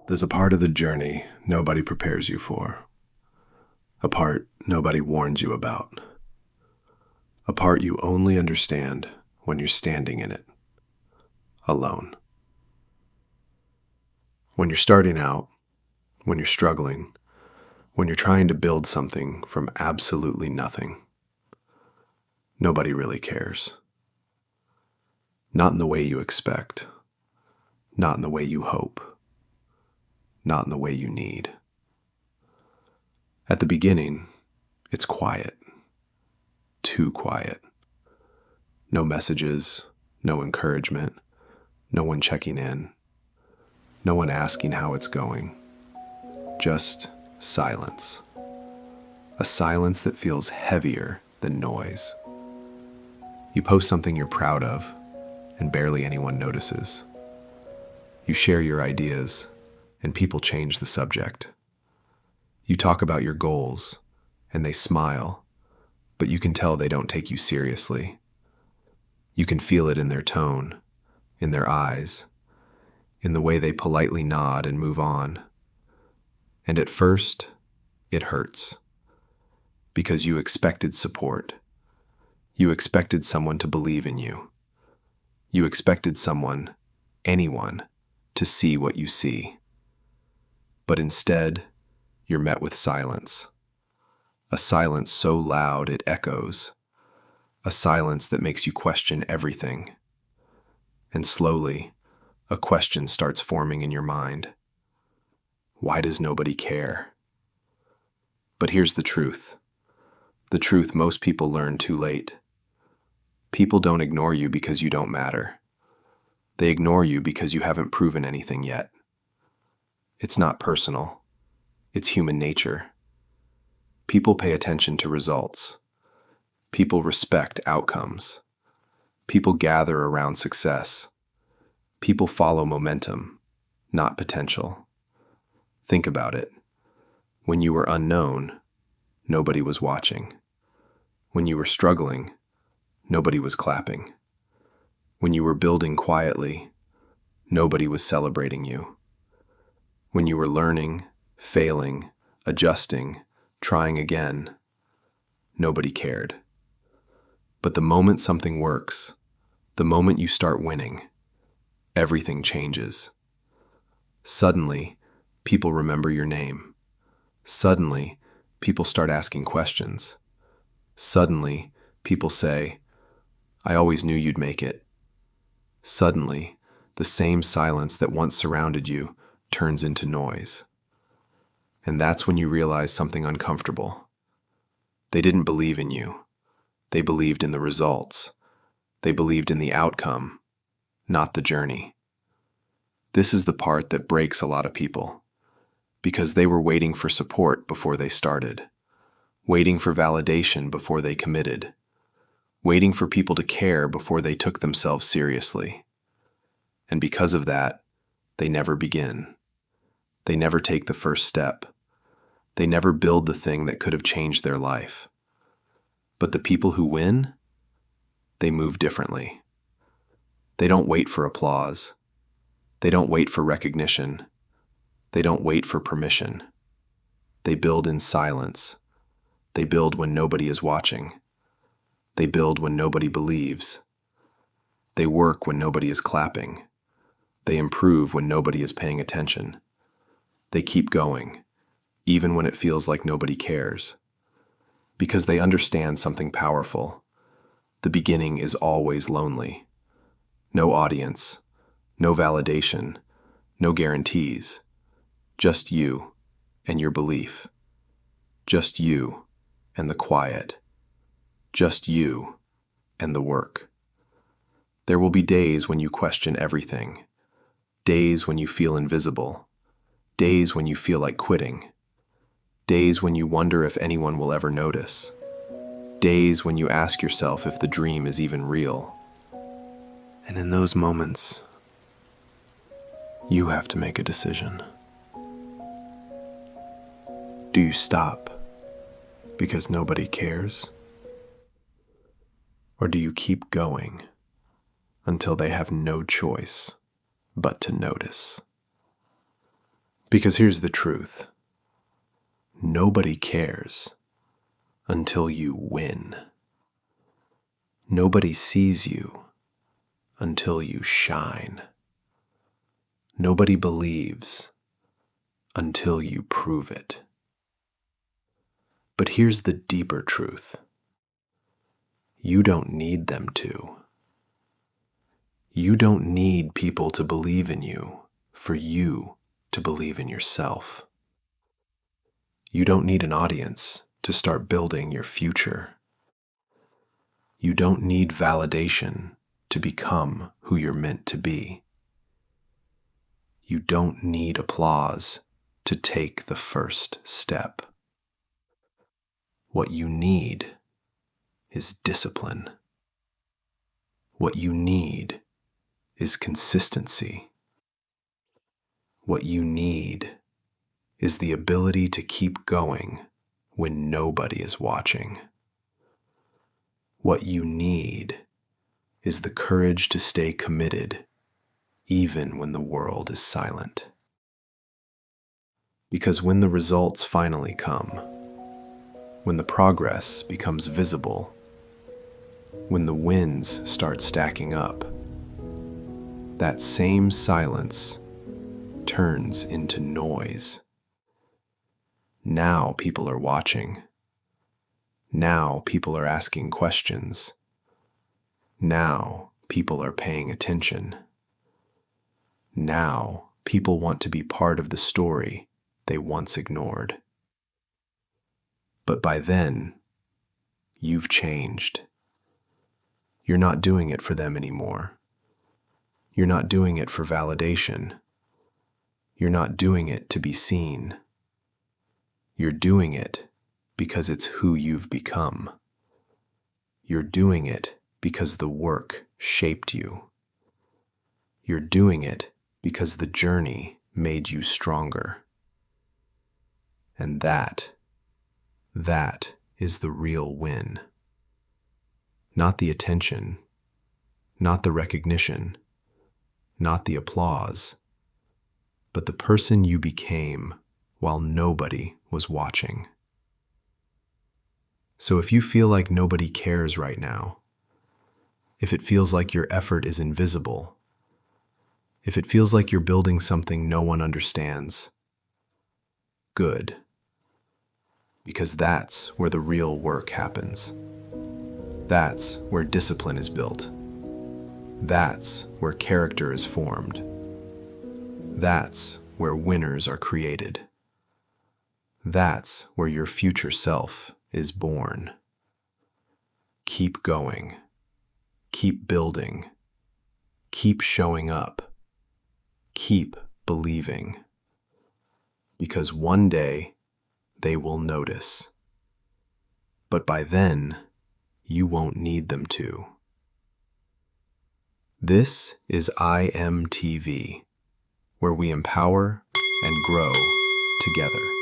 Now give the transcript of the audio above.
There's a part of the journey nobody prepares you for, a part nobody warns you about, a part you only understand when you're standing in it, alone. When you're starting out, when you're struggling, when you're trying to build something from absolutely nothing, nobody really cares. Not in the way you expect, not in the way you hope, not in the way you need. At the beginning, it's quiet, too quiet. No messages, no encouragement, no one checking in, no one asking how it's going. Just silence. A silence that feels heavier than noise. You post something you're proud of, and barely anyone notices. You share your ideas, and people change the subject. You talk about your goals, and they smile, but you can tell they don't take you seriously. You can feel it in their tone, in their eyes, in the way they politely nod and move on. And at first, it hurts. Because you expected support. You expected someone to believe in you. You expected someone, anyone, to see what you see. But instead, you're met with silence. A silence so loud it echoes. A silence that makes you question everything. And slowly, a question starts forming in your mind. Why does nobody care? But here's the truth. The truth most people learn too late. People don't ignore you because you don't matter. They ignore you because you haven't proven anything yet. It's not personal. It's human nature. People pay attention to results. People respect outcomes. People gather around success. People follow momentum, not potential. Think about it. When you were unknown, nobody was watching. When you were struggling, nobody was clapping. When you were building quietly, nobody was celebrating you. When you were learning, failing, adjusting, trying again, nobody cared. But the moment something works, the moment you start winning, everything changes. Suddenly, people remember your name. Suddenly, people start asking questions. Suddenly, people say, I always knew you'd make it. Suddenly, the same silence that once surrounded you turns into noise. And that's when you realize something uncomfortable. They didn't believe in you. They believed in the results. They believed in the outcome, not the journey. This is the part that breaks a lot of people, because they were waiting for support before they started, waiting for validation before they committed, waiting for people to care before they took themselves seriously. And because of that, they never begin. They never take the first step. They never build the thing that could have changed their life. But the people who win, they move differently. They don't wait for applause. They don't wait for recognition. They don't wait for permission. They build in silence. They build when nobody is watching. They build when nobody believes. They work when nobody is clapping. They improve when nobody is paying attention. They keep going, even when it feels like nobody cares. Because they understand something powerful. The beginning is always lonely. No audience, no validation, no guarantees. Just you and your belief. Just you and the quiet. Just you and the work. There will be days when you question everything. Days when you feel invisible. Days when you feel like quitting. Days when you wonder if anyone will ever notice. Days when you ask yourself if the dream is even real. And in those moments, you have to make a decision. Do you stop because nobody cares? Or do you keep going until they have no choice but to notice? Because here's the truth. Nobody cares until you win. Nobody sees you until you shine. Nobody believes until you prove it. But here's the deeper truth. You don't need them to. You don't need people to believe in you for you to believe in yourself. You don't need an audience to start building your future. You don't need validation to become who you're meant to be. You don't need applause to take the first step. What you need is discipline. What you need is consistency. What you need is the ability to keep going when nobody is watching. What you need is the courage to stay committed even when the world is silent. Because when the results finally come, when the progress becomes visible, when the wins start stacking up, that same silence turns into noise. Now people are watching. Now people are asking questions. Now people are paying attention. Now people want to be part of the story they once ignored. But by then, you've changed. You're not doing it for them anymore. You're not doing it for validation. You're not doing it to be seen. You're doing it because it's who you've become. You're doing it because the work shaped you. You're doing it because the journey made you stronger. And that is the real win. Not the attention, not the recognition, not the applause, but the person you became while nobody was watching. So if you feel like nobody cares right now, if it feels like your effort is invisible, if it feels like you're building something no one understands, good. Because that's where the real work happens. That's where discipline is built. That's where character is formed. That's where winners are created. That's where your future self is born. Keep going. Keep building. Keep showing up. Keep believing. Because one day they will notice. But by then, you won't need them to. This is IMTV, where we empower and grow together.